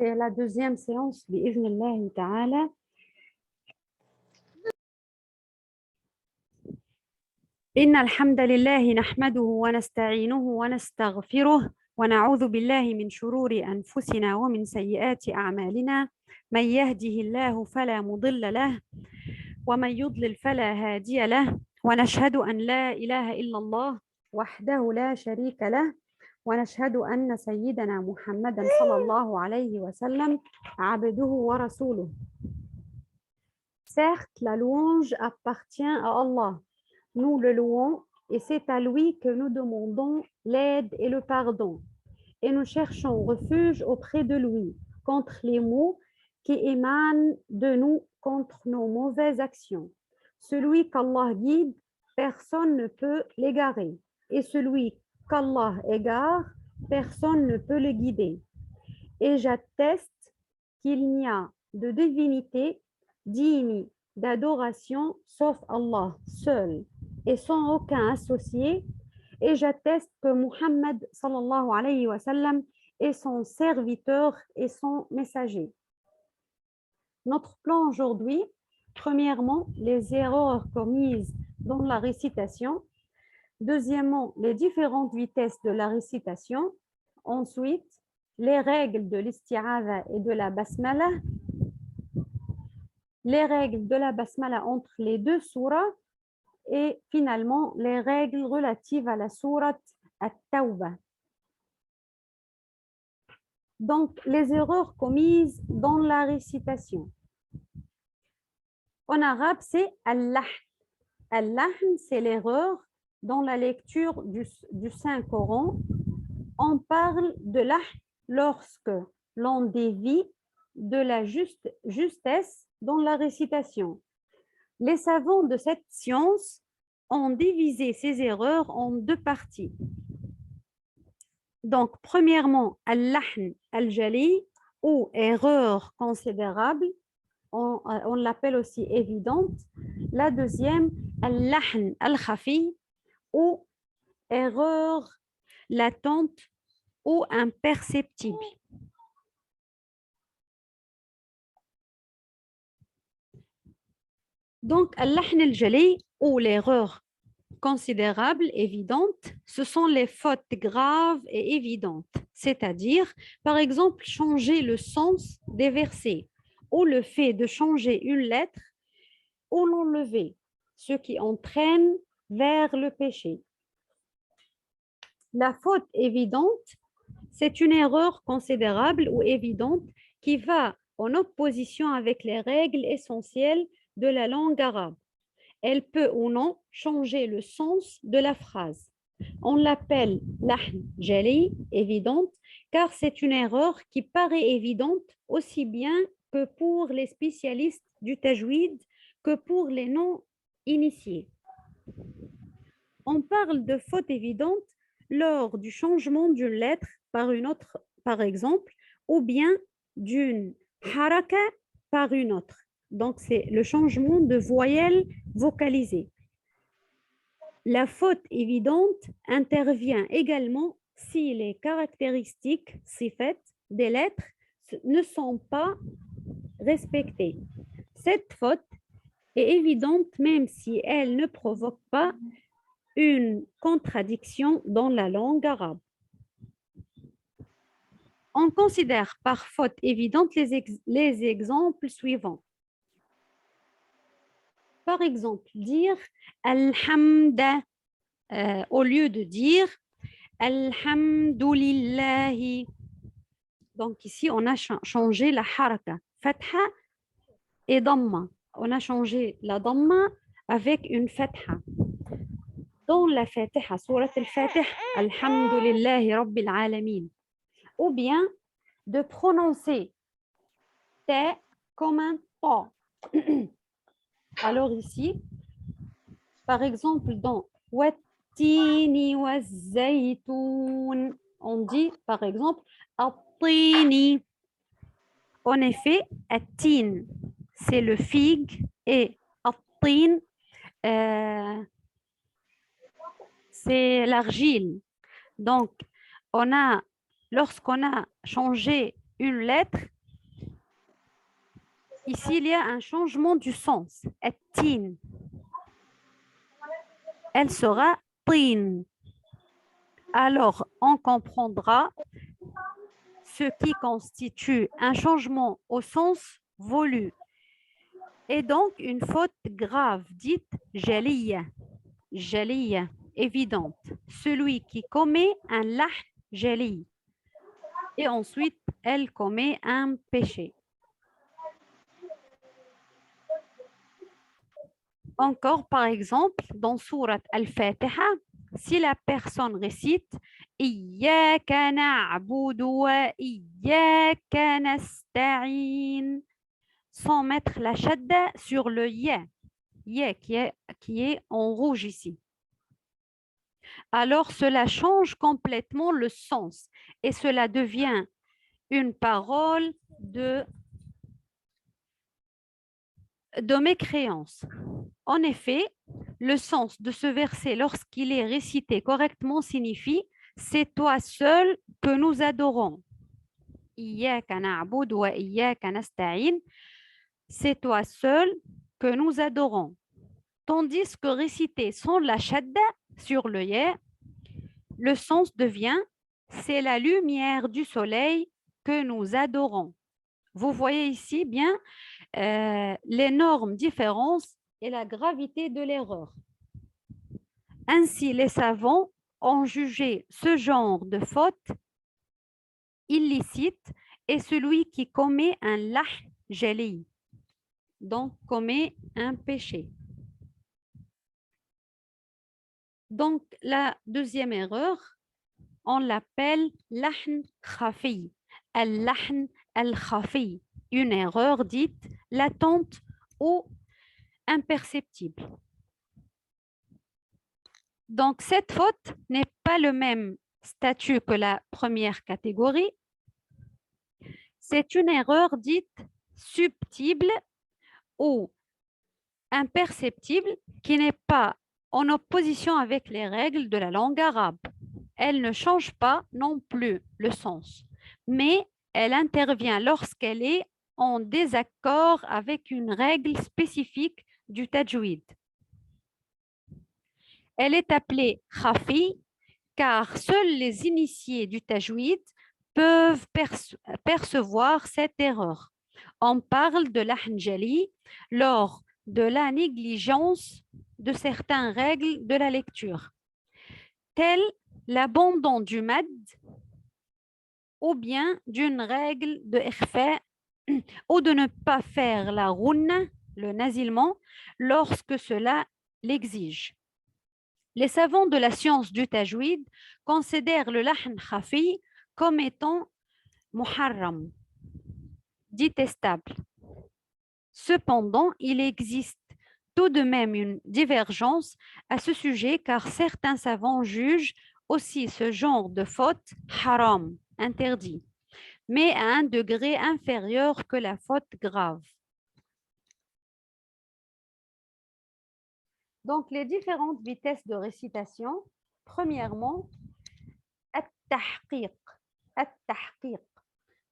c'est la deuxième séance بإذن الله تعالى. إن الحمد لله نحمده ونستعينه ونستغفره ونعوذ بالله من شرور أنفسنا ومن سيئات أعمالنا من يهده الله فلا مضل له ومن يضلل فلا هادي له ونشهد أن لا إله إلا الله وحده لا شريك له ونشهد أن سيدنا محمدا صلى الله عليه وسلم عبده ورسوله. Certes, la louange appartient à Allah. Nous le louons et c'est à lui que nous demandons l'aide et le pardon. Et nous cherchons refuge auprès de lui contre les maux qui émanent de nous, contre nos mauvaises actions. Celui qu'Allah guide, personne ne peut l'égarer. Et celui qu'Allah égare, personne ne peut le guider. Et j'atteste qu'il n'y a de divinité digne d'adoration sauf Allah seul et sans aucun associé. Et j'atteste que Muhammad sallallahu alayhi wa sallam est son serviteur et son messager. Notre plan aujourd'hui, premièrement, les erreurs commises dans la récitation. Deuxièmement, les différentes vitesses de la récitation. Ensuite, les règles de l'isti'adha et de la basmala. Les règles de la basmala entre les deux surahs. Et finalement, les règles relatives à la sourate At-Tawbah. Donc, les erreurs commises dans la récitation. En arabe, c'est al-lahn. Al-lahn, c'est l'erreur dans la lecture du Saint-Coran. On parle de lahn lorsque l'on dévie de la justesse dans la récitation. Les savants de cette science ont divisé ces erreurs en deux parties. Donc, premièrement, al-lahn al-jali ou erreur considérable, on l'appelle aussi évidente. La deuxième, al-lahn al-khafi ou erreur latente ou imperceptible. Donc, al-lahn al-jali ou l'erreur considérable, évidente, ce sont les fautes graves et évidentes. C'est-à-dire, par exemple, changer le sens des versets ou le fait de changer une lettre ou l'enlever, ce qui entraîne vers le péché. La faute évidente, c'est une erreur considérable ou évidente qui va en opposition avec les règles essentielles de la langue arabe. Elle peut ou non changer le sens de la phrase. On l'appelle lahn jali, évidente, car c'est une erreur qui paraît évidente aussi bien que pour les spécialistes du tajwid que pour les non-initiés. On parle de faute évidente lors du changement d'une lettre par une autre, par exemple, ou bien d'une haraka par une autre. Donc, c'est le changement de voyelle vocalisée. La faute évidente intervient également si les caractéristiques, sifat, des lettres ne sont pas respectées. Cette faute est évidente même si elle ne provoque pas une contradiction dans la langue arabe. On considère par faute évidente les exemples suivants. Par exemple, dire Alhamda au lieu de dire Alhamdulillahi. Donc ici, on a changé la haraka, fatha et damma. On a changé la damma avec une fatha. Dans la Fatiha, surat al-Fatiha, Alhamdulillahi Rabbil Alamin. Ou bien de prononcer ta comme un ta. Alors ici, par exemple, dans Wattini wazzaytoun, on dit par exemple Attini. En effet, Attin, c'est le figue et Attin, c'est l'argile. Donc, lorsqu'on a changé une lettre, Ici, il y a un changement du sens. التين. Elle sera tin. Alors, on comprendra ce qui constitue un changement au sens voulu et donc une faute grave dite jaliya, jaliya, évidente. Celui qui commet un lah jali et ensuite elle commet un péché. Encore par exemple dans sourate Al-Fatiha, si la personne récite Iyyaka na'budu wa iyyaka nasta'in sans mettre la shadda sur le ya, ya qui est en rouge ici. Alors cela change complètement le sens et cela devient une parole de mécréance. En effet, le sens de ce verset lorsqu'il est récité correctement signifie c'est toi seul que nous adorons. Iyyaka na'budu wa iyyaka nasta'in. C'est toi seul que nous adorons. Tandis que réciter sans la shadda sur le ya, le sens devient c'est la lumière du soleil que nous adorons. Vous voyez ici bien l'énorme différence et la gravité de l'erreur. Ainsi, les savants ont jugé ce genre de faute illicite et celui qui commet un lah jali, donc commet un péché. Donc, la deuxième erreur, on l'appelle lahn khafi, al-lahn al-khafi, une erreur dite latente ou imperceptible. Donc, cette faute n'est pas le même statut que la première catégorie. C'est une erreur dite subtile ou imperceptible qui n'est pas en opposition avec les règles de la langue arabe. Elle ne change pas non plus le sens, mais elle intervient lorsqu'elle est en désaccord avec une règle spécifique du tajwid. Elle est appelée khafi car seuls les initiés du tajwid peuvent percevoir cette erreur. On parle de lahn jali lors de la négligence de certaines règles de la lecture, telles l'abandon du mad ou bien d'une règle de ikhfa ou de ne pas faire la ghunna, le nasillement, lorsque cela l'exige. Les savants de la science du tajwid considèrent le lahn khafi comme étant muharram, détestable. Cependant, il existe tout de même une divergence à ce sujet car certains savants jugent aussi ce genre de faute haram, interdit, mais à un degré inférieur que la faute grave. Donc, les différentes vitesses de récitation, premièrement, at-tahqiq. At-tahqiq.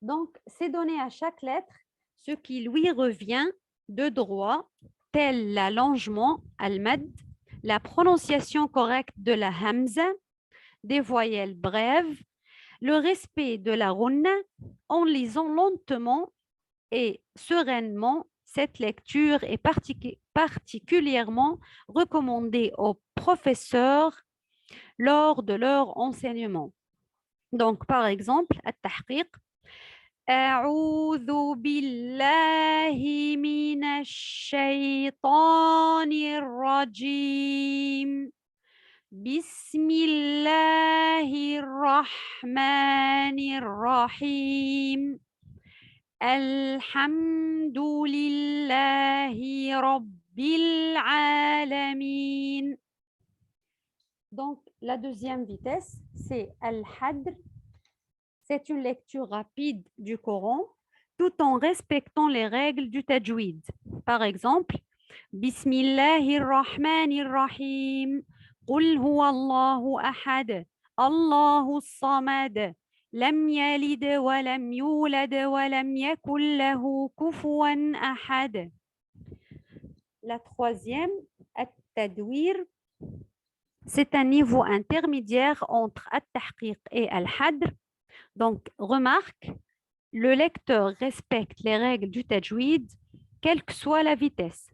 Donc, c'est donner à chaque lettre ce qui lui revient de droit, tel l'allongement, al-mad, la prononciation correcte de la hamza, des voyelles brèves, le respect de la ghunna en lisant lentement et sereinement. Cette lecture est particulièrement recommandée aux professeurs lors de leur enseignement. Donc, par exemple, at-tahqiq, أعوذ بالله من الشيطان الرجيم بسم الله الرحمن الرحيم الحمد لله رب العالمين. Donc, la deuxième vitesse, c'est al-hadr. C'est une lecture rapide du Coran tout en respectant les règles du tajwid. Par exemple, Bismillahirrahmanirrahim. Qul huwa Allahu ahad. Allahu samad. لم يلد ولم يولد ولم يكن له كفوا أحد. La troisième, التدوير, c'est un niveau intermédiaire entre التحقيق et al-hadr. Donc, remarque, le lecteur respecte les règles du tajwid, quelle que soit la vitesse.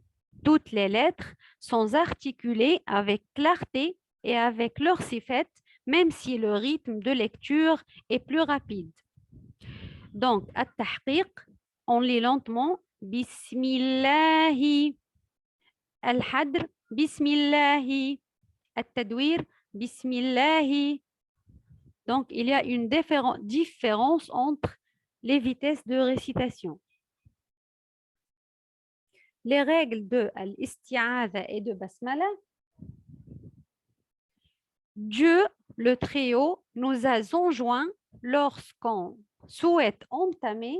Toutes les lettres sont articulées avec clarté et avec leur sifat, même si le rythme de lecture est plus rapide. Donc, at-tahqiq, on lit lentement. Bismillahi. Al-hadr, Bismillahi. At-tadwir, Bismillahi. Donc, il y a une différence entre les vitesses de récitation. Les règles de al-isti'adha et de basmala. Dieu, le Très-Haut, nous a enjoint lorsqu'on souhaite entamer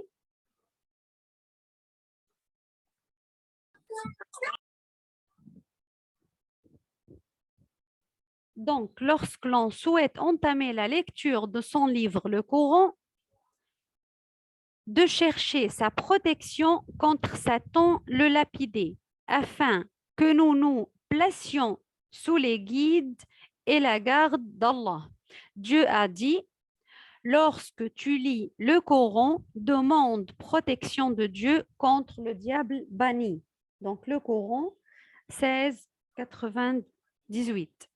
donc lorsque l'on souhaite entamer la lecture de son livre, le Coran, de chercher sa protection contre Satan le lapidé, afin que nous nous placions sous les guides et la garde d'Allah. Dieu a dit, lorsque tu lis le Coran, demande protection de Dieu contre le diable banni. Donc le Coran 16, 98.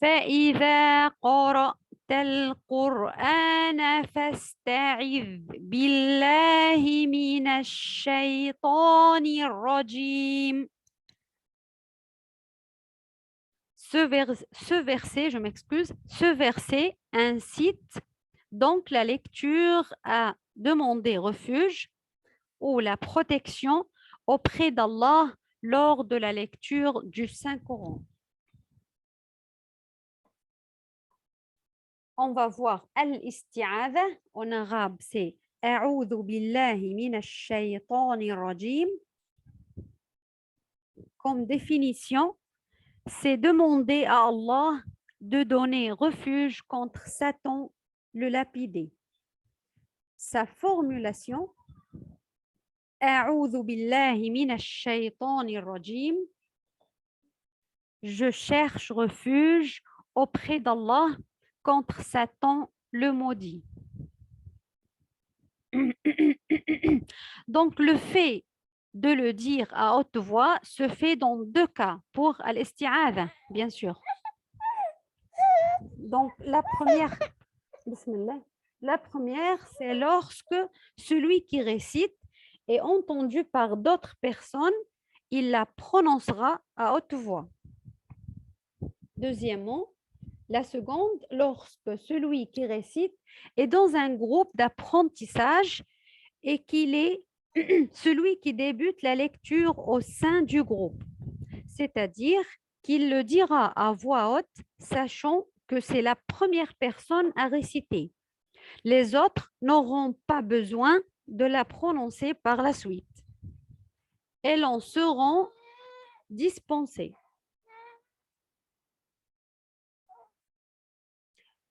فإذا قرأت القرآن فاستعذ بالله من الشيطان الرجيم. Ce verset, je m'excuse, ce verset incite donc la lecture à demander refuge ou la protection auprès d'Allah lors de la lecture du Saint-Coran. On va voir al-isti'adha, en arabe c'est A'udhu billahi minash shaytanir rajim. Comme définition, c'est demander à Allah de donner refuge contre Satan le lapidé. Sa formulation, A'udhu billahi minash shaytanir rajim. Je cherche refuge auprès d'Allah contre Satan le maudit. Donc, le fait de le dire à haute voix se fait dans deux cas pour al-isti'adha, bien sûr. Donc, la première, c'est lorsque celui qui récite est entendu par d'autres personnes, il la prononcera à haute voix. Deuxièmement, la seconde, lorsque celui qui récite est dans un groupe d'apprentissage et qu'il est celui qui débute la lecture au sein du groupe, c'est-à-dire qu'il le dira à voix haute, sachant que c'est la première personne à réciter. Les autres n'auront pas besoin de la prononcer par la suite. Elles en seront dispensées.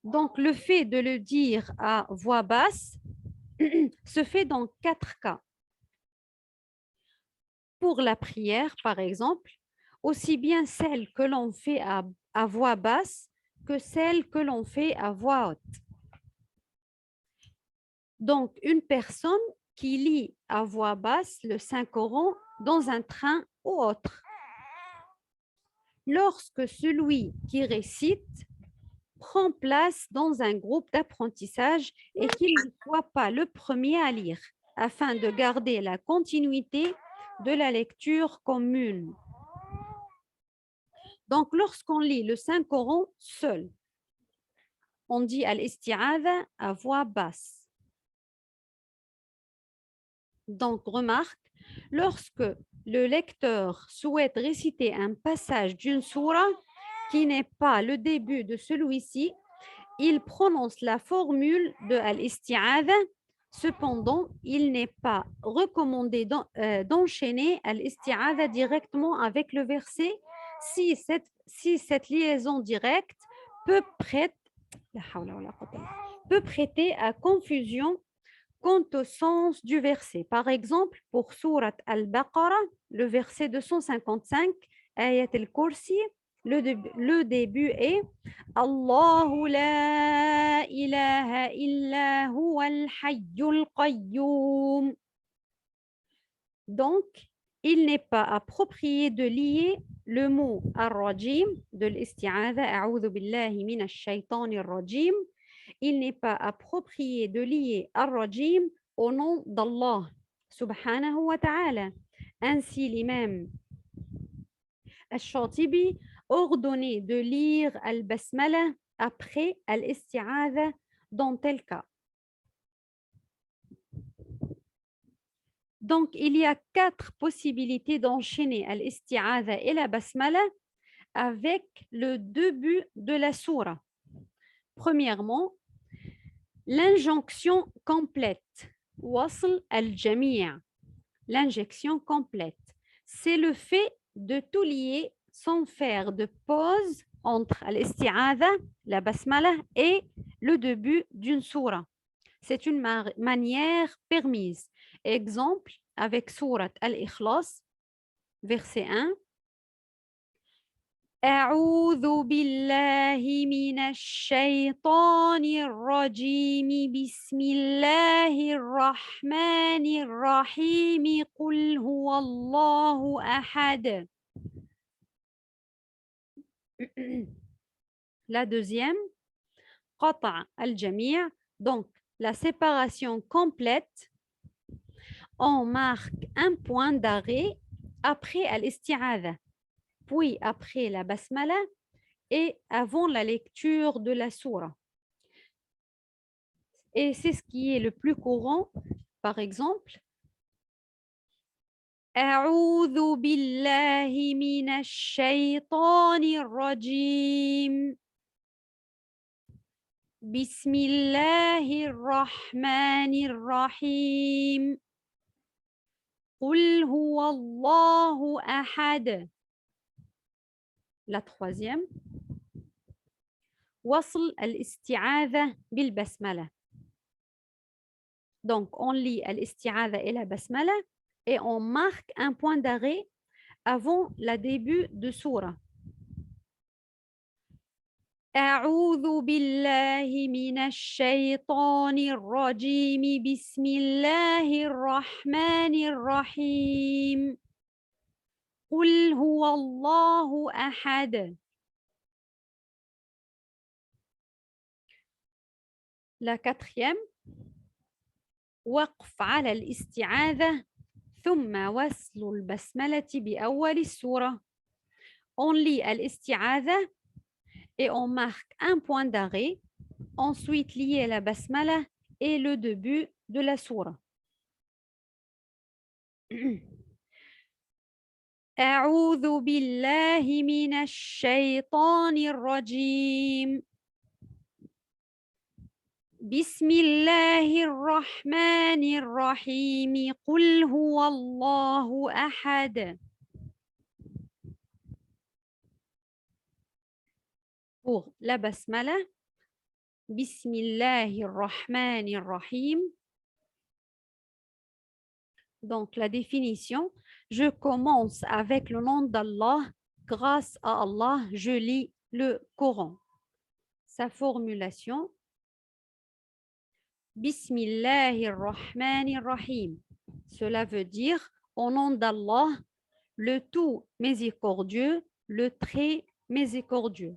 Donc, le fait de le dire à voix basse se fait dans 4 cas. Pour la prière, par exemple, aussi bien celle que l'on fait à voix basse que celle que l'on fait à voix haute. Donc, une personne qui lit à voix basse le Saint-Coran dans un train ou autre. Lorsque celui qui récite prend place dans un groupe d'apprentissage et qu'il ne soit pas le premier à lire, afin de garder la continuité de la lecture commune. Donc, lorsqu'on lit le Saint-Coran seul, on dit al-isti'adha à voix basse. Donc, remarque, lorsque le lecteur souhaite réciter un passage d'une sourate qui n'est pas le début de celui-ci, il prononce la formule de al-isti'adha. Cependant, il n'est pas recommandé d'enchaîner al-isti'adha directement avec le verset si cette liaison directe peut La hawla wa la quwwata illa billah, peut prêter à confusion quant au sens du verset. Par exemple, pour Sourate Al-Baqarah, le verset 255, Ayat al-Kursi, le début est Allahu la ilaha illa huwa al-hayyul qayyum. Donc, il n'est pas approprié de lier le mot ar-rajim de l'isti'adha, a'udhu billahi minash shaytanir rajim. Il n'est pas approprié de lier ar-rajim au nom d'Allah subhanahu wa ta'ala. Ainsi, l'imam al-Shatibi ordonnait de lire al-basmala après al-isti'adha dans tel cas. Donc, il y a 4 possibilités d'enchaîner al-isti'adha et la basmala avec le début de la sourate. Premièrement, l'injonction complète, wasl al-jami', l'injection complète. C'est le fait de tout lier sans faire de pause entre al-isti'adha, la basmala et le début d'une sourate. C'est une manière permise. Exemple avec sourate Al-Ikhlas, verset 1. أعوذ بالله من الشيطان الرجيم بسم الله الرحمن الرحيم قل هو الله أحد. La deuxième, قطع الجميع, donc la séparation complète. On marque un point d'arrêt après al-isti'adha, puis après la basmala et avant la lecture de la sourate. Et c'est ce qui est le plus courant. Par exemple, أعوذ بالله من الشيطان الرجيم بسم الله الرحمن الرحيم قل هو الله أحد. La troisième, وصل الاستعاذة بالبسملة. Donc, on lit al-isti'adha et la basmala et on marque un point d'arrêt avant le début de sourate. أعوذ بالله من الشيطان الرجيم بسم الله الرحمن الرحيم قل هو الله أحد. La quatrième, وقف على الاستعاذة ثم وصل البسملة بأول السورة. On lit al-isti'adha et on marque un point d'arrêt, ensuite lier la basmala et le début de la sourate. أعوذ بالله من الشيطان الرجيم بسم الله الرحمن الرحيم قل هو الله أحد. Pour la basmala, Bismillahir Rahmanir Rahim. Donc la définition, je commence avec le nom d'Allah, grâce à Allah, je lis le Coran. Sa formulation, Bismillahir Rahmanir Rahim. Cela veut dire au nom d'Allah, le tout miséricordieux, le très miséricordieux.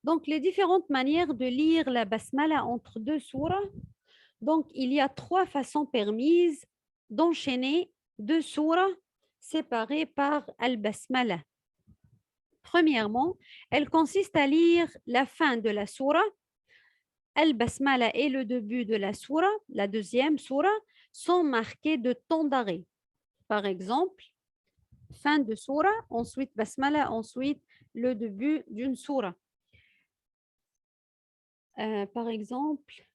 Donc, les différentes manières de lire la basmala entre deux sourates. Donc, il y a 3 façons permises d'enchaîner 2 sourates séparées par al-basmala. Premièrement, elle consiste à lire la fin de la sourate. Al-basmala et le début de la sourate, la deuxième sourate, sont marqués de temps d'arrêt. Par exemple, fin de sourate, ensuite basmala, ensuite le début d'une sourate. Par exemple,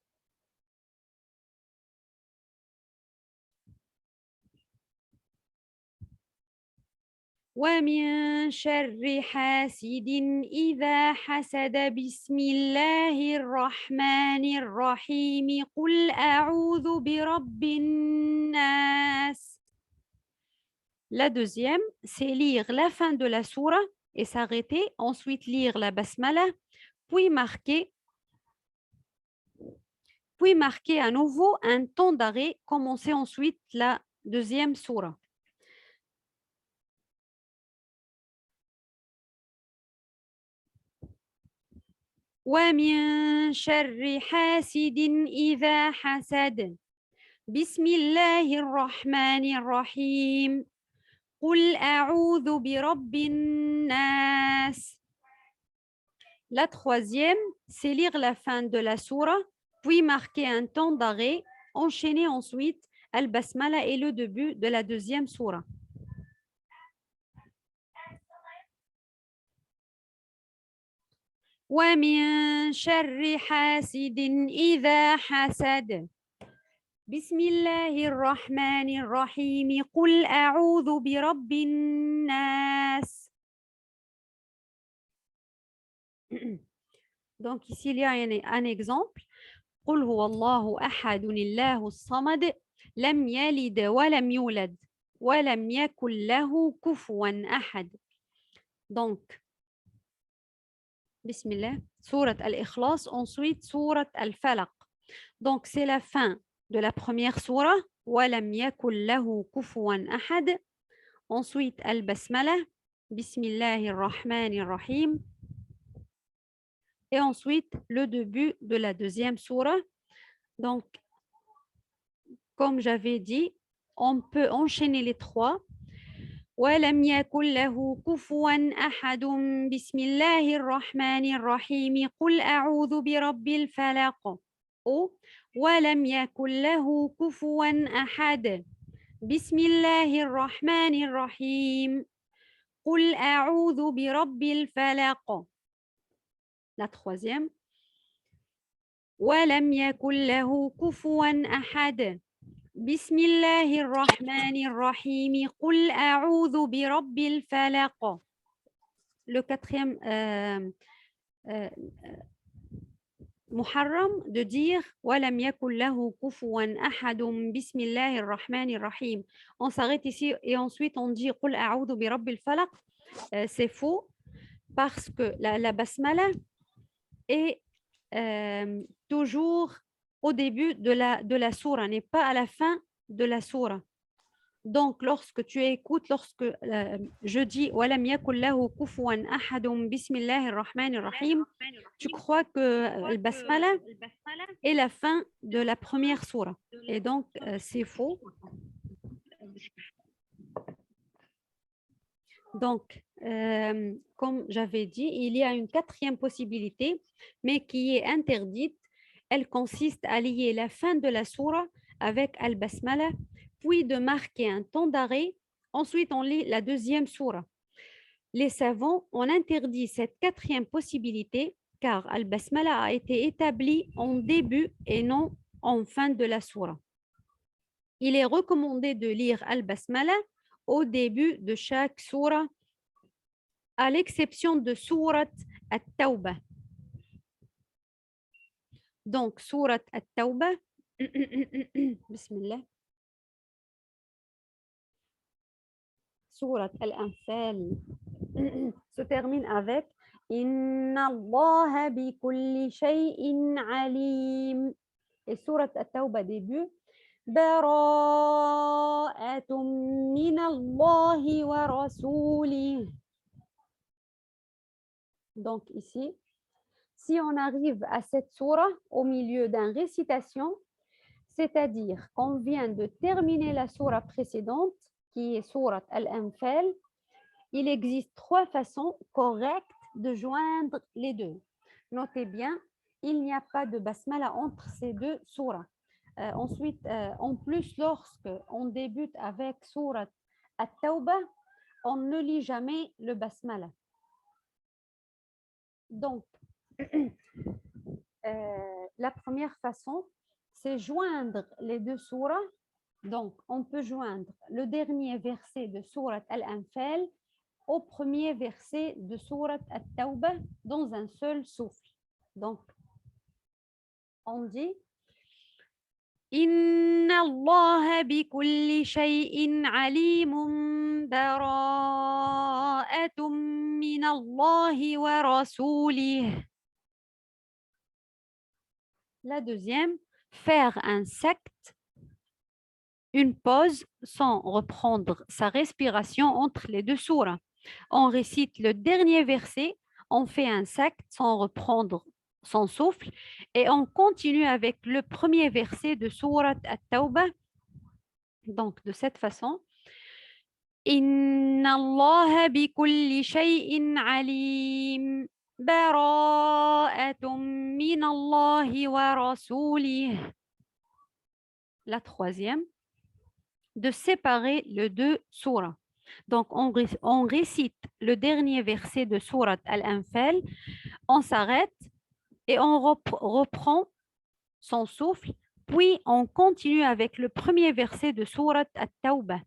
ومن شر حاسد إذا حسد بسم الله الرحمن الرحيم قل أعوذ برب الناس. La deuxième, c'est lire la fin de la sourate et s'arrêter, ensuite lire la basmala, puis marquer à nouveau un temps d'arrêt, commencer ensuite la deuxième sourate. ومن شر حاسد إذا حسد بسم الله الرحمن الرحيم قل أعوذ برب الناس. La troisième, c'est lire la fin de la sourate, puis marquer un temps d'arrêt, enchaîner ensuite al-basmala et le début de la deuxième sourate. ومن شر حاسد إذا حسد بسم الله الرحمن الرحيم قل أعوذ برب الناس. Donc ici il y a un exemple. قل هو الله أحد الله الصمد لم يلد ولم يولد ولم يكن له كفوا أحد. Donc Bismillah, Surat al-Ikhlas, ensuite Surat al-Falaq. Donc, c'est la fin de la première surah, وَلَمْ يَكُنْ لَهُ كُفُوًا أَحَدٌ. Ensuite, al-Basmala, Bismillahir Rahmanir Rahim. Et ensuite, le début de la deuxième surah. Donc, comme j'avais dit, on peut enchaîner les trois. ولم يكن له كفوا أحد بسم الله الرحمن الرحيم قل أعوذ برب الفلق أو ولم يكن له كفوا أحد بسم الله الرحمن الرحيم قل أعوذ برب الفلق. La troisième ولم يكن له كفوا أحد بسم الله الرحمن الرحيم قل أعوذ برب الفلق. Le quatrième محرم de dire ولم يكن له كفوا أحد بسم الله الرحمن الرحيم. On s'arrête ici et ensuite on dit قل أعوذ برب الفلق. C'est faux parce que la basmala est toujours au début de la sourate, n'est pas à la fin de la sourate. Donc, lorsque tu écoutes, lorsque je dis وَلَمْ يَكُنْ لَهُ كُفُوًا أَحَدٌ بِسْمِ اللَّهِ الرَّحْمَنِ الرَّحِيمِ, tu crois que le basmala est la fin de la première sourate. Et donc, c'est faux. Donc, comme j'avais dit, il y a une quatrième possibilité, mais qui est interdite. Elle consiste à lier la fin de la sourate avec al-basmala, puis de marquer un temps d'arrêt. Ensuite, on lit la deuxième sourate. Les savants ont interdit cette quatrième possibilité car al-basmala a été établi en début et non en fin de la sourate. Il est recommandé de lire al-basmala au début de chaque sourate, à l'exception de sourate at-Tawbah. Donc, sourate at-Tawbah, Bismillah. Sourate al-Anfal se termine avec Inna Allah bi kulli shay'in alim. Et sourate at-Tawbah début Bara'atun min Allah wa rasulih. Donc ici, si on arrive à cette sourate au milieu d'une récitation, c'est-à-dire qu'on vient de terminer la sourate précédente, qui est sourate Al-Anfal, il existe trois façons correctes de joindre les deux. Notez bien, il n'y a pas de basmala entre ces deux sourates. Ensuite, en plus, lorsque on débute avec sourate At-Tawbah, on ne lit jamais le basmala. Donc, la première façon, c'est joindre les deux sourates. Donc, on peut joindre le dernier verset de sourate Al-Anfal au premier verset de sourate At-Tawbah dans un seul souffle. Donc, on dit Inna Allah bi kulli shay'in alimun bara'atum min Allahi wa rasulih. La deuxième, faire un secte, une pause sans reprendre sa respiration entre les deux sourates. On récite le dernier verset, on fait un secte sans reprendre son souffle et on continue avec le premier verset de sourate At-Tawbah. Donc, de cette façon, Inna Allah bi kulli shay'in alim. Bara'atum min Allahi wa rasulih. La troisième, de séparer les deux sourates. Donc, on récite le dernier verset de sourate Al-Anfal, on s'arrête et on reprend son souffle, puis on continue avec le premier verset de sourate At-Tawbah.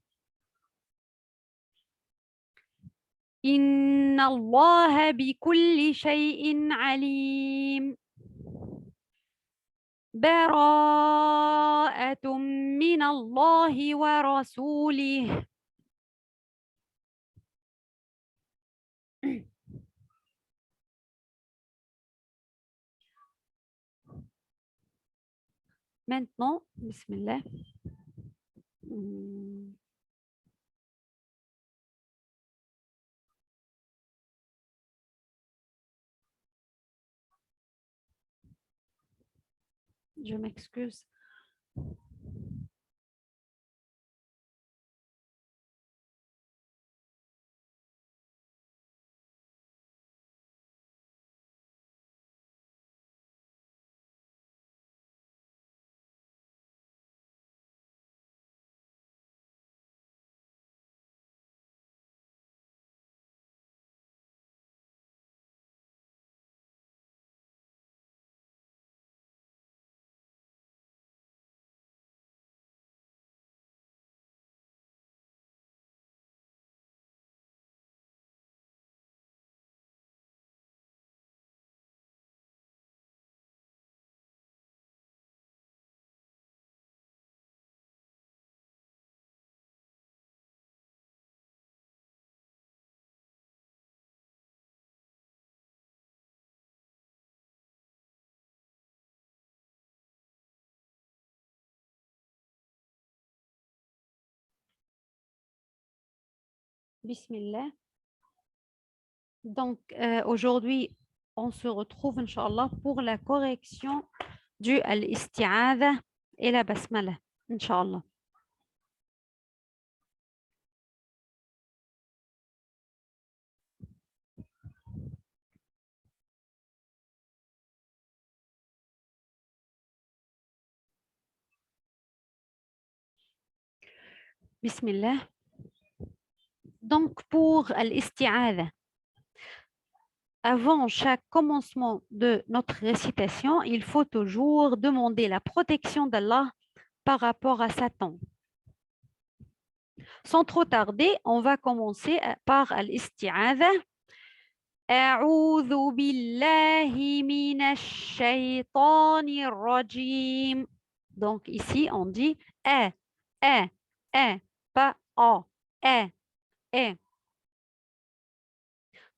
Inna Allah bi kulli shay'in alim. براءة من الله ورسوله. Maintenant, Bismillah. Je m'excuse. Bismillah. Donc, aujourd'hui, on se retrouve, Inch'Allah, pour la correction du al-isti'adha et la basmala, Inch'Allah. Bismillah. Donc, pour al-isti'adha, avant chaque commencement de notre récitation, il faut toujours demander la protection d'Allah par rapport à Satan. Sans trop tarder, on va commencer par al-isti'adha. A'udhu billahi minash shaytanir rajim. Donc ici, on dit pas a, e.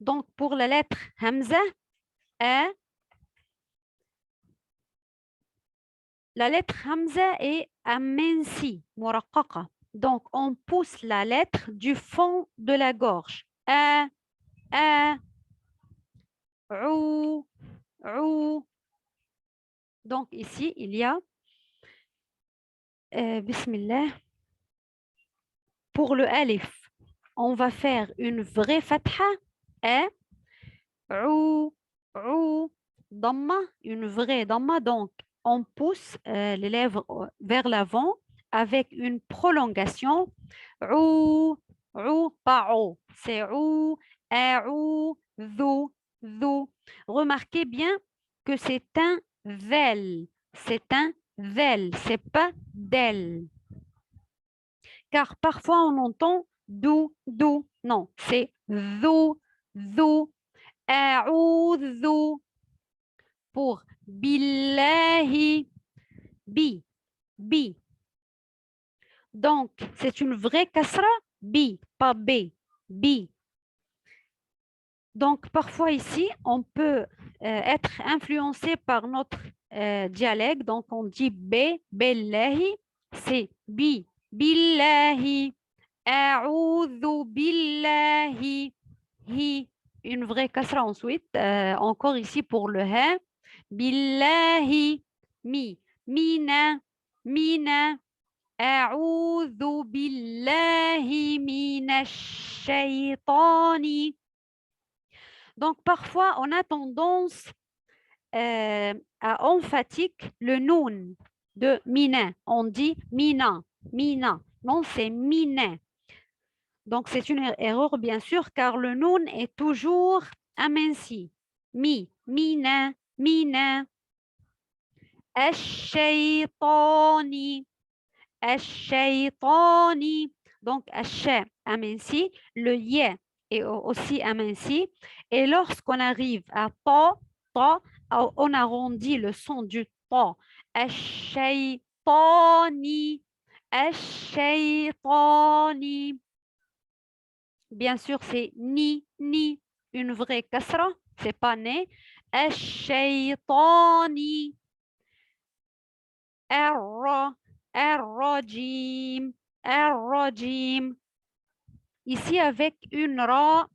Donc pour la lettre Hamza, la lettre Hamza est amensi, muraqqaqa. Donc on pousse la lettre du fond de la gorge. Ou. Donc ici, il y a Bismillah. Pour le alif, on va faire une vraie fatha. Damma, une vraie damma. Donc, on pousse les lèvres vers l'avant avec une prolongation. Pas o. C'est dhu. Remarquez bien que c'est un vel. C'est un vel, c'est pas del. Car parfois on entend dou. Non, c'est dou, dou. A'udhu pour billahi, bi. Donc, c'est une vraie kasra, bi, pas b, bi. Donc, parfois ici, on peut être influencé par notre dialecte. Donc, on dit b, billahi, c'est bi, billahi, a'udhu billahi, hi, une vraie kasra ensuite. Encore ici pour le ha, billahi, mina, mina. أعوذ بالله من الشيطان. Donc, parfois, on a tendance à emphatique le noun de mina. On dit mina, mina. Non, c'est mina. Donc, c'est une erreur, bien sûr, car le noun est toujours aminci. Mina, mina. الشيطان. الشيطان. Donc, الشاء aminci, le ya est aussi aminci. Et lorsqu'on arrive à ta, on arrondit le son du ta. الشيطان. الشيطان. Bien sûr, c'est ni, une vraie kasra, c'est pas né. الشيطان. الرجيم. الرجيم. Ici avec une ra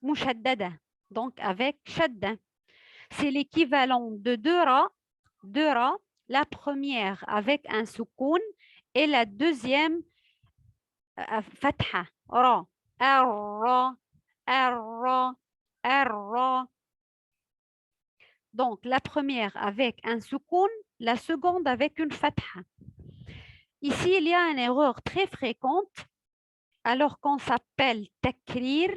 mushaddada, donc avec shadda. C'est l'équivalent de deux ra, la première avec un soukoun et la deuxième fatha, ra. Arra, arra, arra. Donc la première avec un soukoun, la seconde avec une fatha. Ici, il y a une erreur très fréquente alors qu'on s'appelle takrir.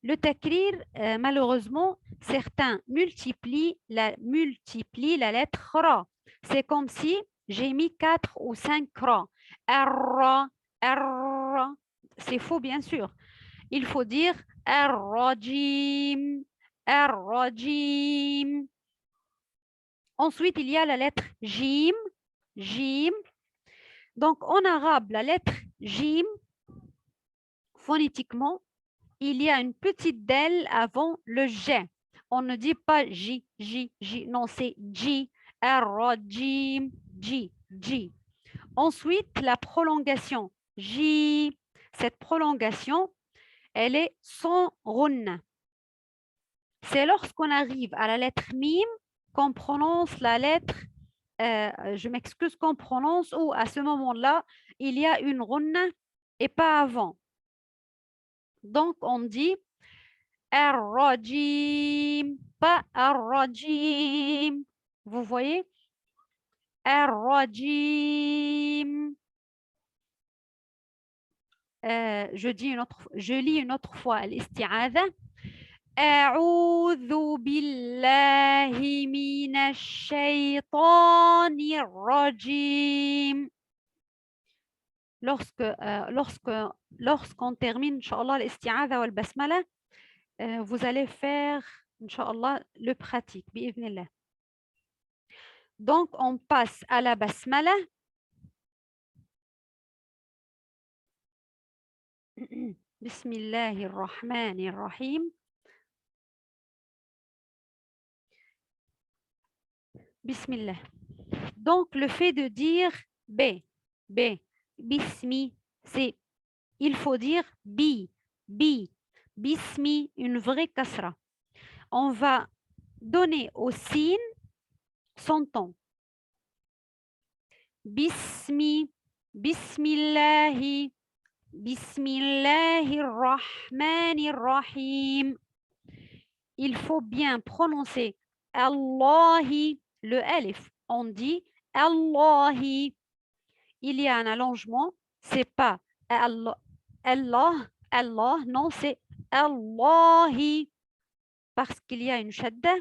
Le takrir, malheureusement, certains multiplient la lettre ra. C'est comme si j'ai mis 4 ou 5 ra. Arra, arra. C'est faux, bien sûr. Il faut dire ar-rajim, ar-rajim. Ensuite, il y a la lettre jim, jim. Donc, en arabe, la lettre jim, phonétiquement, il y a une petite dalle avant le J. On ne dit pas J, J, J. Non, c'est J. Ar-rajim, J, J. Ensuite, la prolongation J. Cette prolongation, elle est sans runna. C'est lorsqu'on arrive à la lettre mim qu'on prononce la lettre, je m'excuse, qu'on prononce, ou à ce moment-là, il y a une runna et pas avant. Donc, on dit ar-rajim, pas ar-rajim. Vous voyez? Ar-rajim. Je lis une autre fois l'isti'adha. أعوذ بالله من الشيطان الرجيم. Lorsqu'on termine, Inch'Allah, l'isti'adha wal basmala, vous allez faire, Inch'Allah, le pratique, bi'idhnillah. Donc, on passe à la basmala. Bismillahirrahmanirrahim. Bismillah. Donc, le fait de dire B, bismi, c'est, il faut dire bi, bismi, une vraie kasra. On va donner au sin son ton. Bismi, bismillahi, bismillahirrahmanirrahim. Il faut bien prononcer Allahi, le alif. On dit Allahi. Il y a un allongement, c'est pas Allah, non, c'est Allahi, parce qu'il y a une shadda.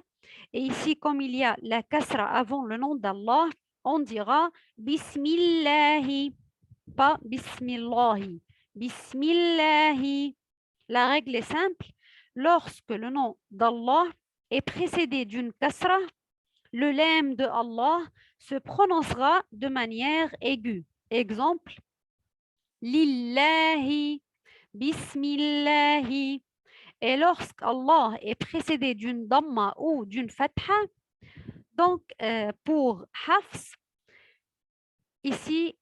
Et ici, comme il y a la kasra avant le nom d'Allah, on dira Bismillahi, pas Bismillahi. Bismillahi. La règle est simple. Lorsque le nom d'Allah est précédé d'une kasra, le lemme de Allah se prononcera de manière aiguë. Exemple, Lillahi, Bismillahi. Et lorsqu'Allah est précédé d'une damma ou d'une fatha, donc pour Hafs, ici,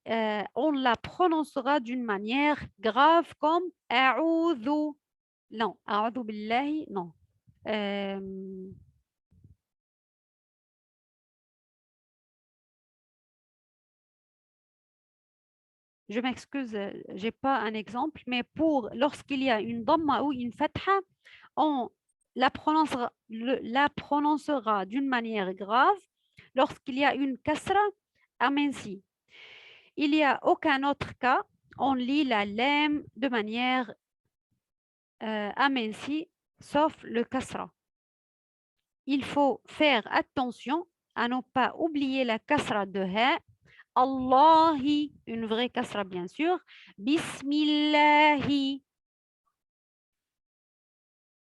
on la prononcera d'une manière grave comme A'udhu. Non, A'udhu billahi, non. Je m'excuse, j'ai pas un exemple, mais pour lorsqu'il y a une damma ou une fatha, on la prononcera d'une manière grave. Lorsqu'il y a une kasra, aminci. Il n'y a aucun autre cas, on lit la lème de manière aminci, sauf le kasra. Il faut faire attention à ne pas oublier la kasra de ha. Allahi, une vraie kasra bien sûr. Bismillahi.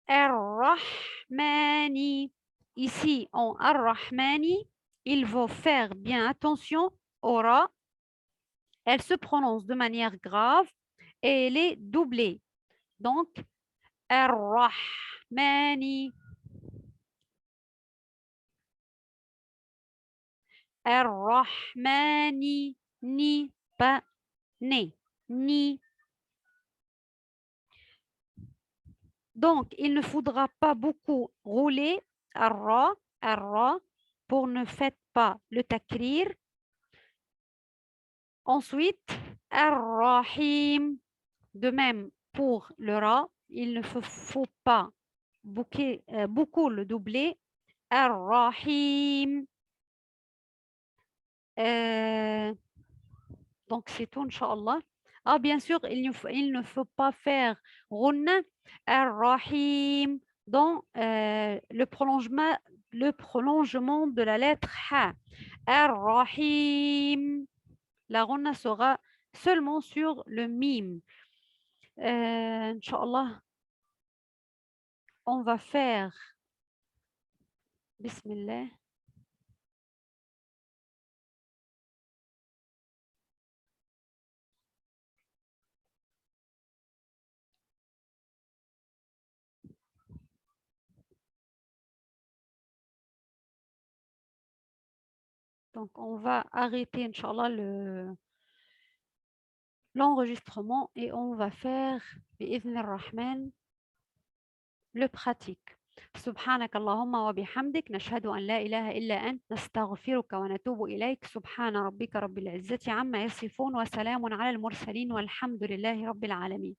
Ar-Rahmani. Ici, en Ar-Rahmani, il faut faire bien attention au ra. Elle se prononce de manière grave et elle est doublée. Donc, Ar-Rahmani. Ar-Rahmani. Ni, pas ne. Ni. Donc, il ne faudra pas beaucoup rouler Ar-Ra, Ar-Ra, pour ne faire pas le takrir. Ensuite, Ar-Rahim. De même, pour le Ra, il ne faut pas beaucoup le doubler. Ar-Rahim. Donc, c'est tout, Inch'Allah. Ah, bien sûr, il ne faut pas faire Ghunna Ar-Rahim dans le prolongement de la lettre Ha. Ar-Rahim. La Ghunna sera seulement sur le mime. Inch'Allah, on va faire Bismillah. Donc, on va arrêter, Inch'Allah, l'enregistrement et on va faire, بإذن الرحمن, le pratique. سبحانك اللهم وبحمدك نشهد أن لا إله إلا أنت نستغفرك ونتوب إليك سبحان ربك رب العزة عما يصفون وسلام على المرسلين والحمد لله رب العالمين.